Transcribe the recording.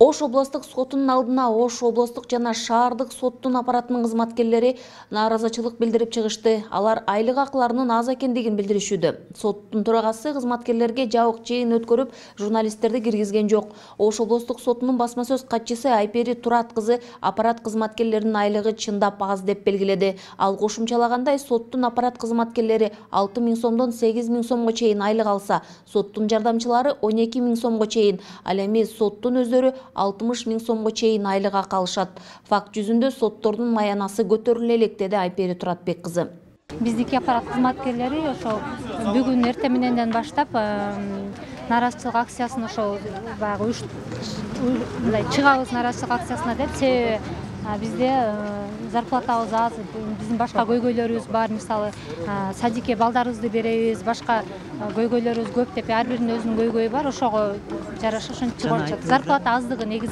Ош областық сотунун алдына Ош областық жана шаардык соттун аппаратынын кызматкерлери нааразычылык билдирип чыгышты. Алар айлык акыларынын аз экендигин билдиришүүдө. Соттун төрагасы кызматкерлерге жабык чейин өткөрүп, журналисттерди киргизген жок. Ош областық сотунун басма сөз катчысы Айпери Турат кызы аппарат кызматкерлеринин айлыгы чындап аз деп белгиледи. Ал кошумчалагандай, соттун аппарат кызматкерлери 6 000 сомдон 8 000 сомго чейин айлык алса, соттун жардамчылары 12 000 сомго чейин, ал эми соттун өздөрү 60 000 сомго чейин айлык акы алышат. Факт жүзүндө соттордун маянасы көтөрүлө элек, деди Айпери Туратбек кызы. Биздики аппарат кызматкерлери ошо бүгүн эртең мененден баштап нааразычылык акциясын ошо баягы мындай чыгабыз нааразычылык акциясына деп, себеби бизде зарплатабыз аз, биздин башка көйгөйлөрүбүз бар, мисалы садикке балдарыбызды беребиз, башка көйгөйлөрүбүз көп деп, ар биринин өзүнүн көйгөйү бар, ошого жараша ошентип чыгып атышат. Зарплата аздыгы негизги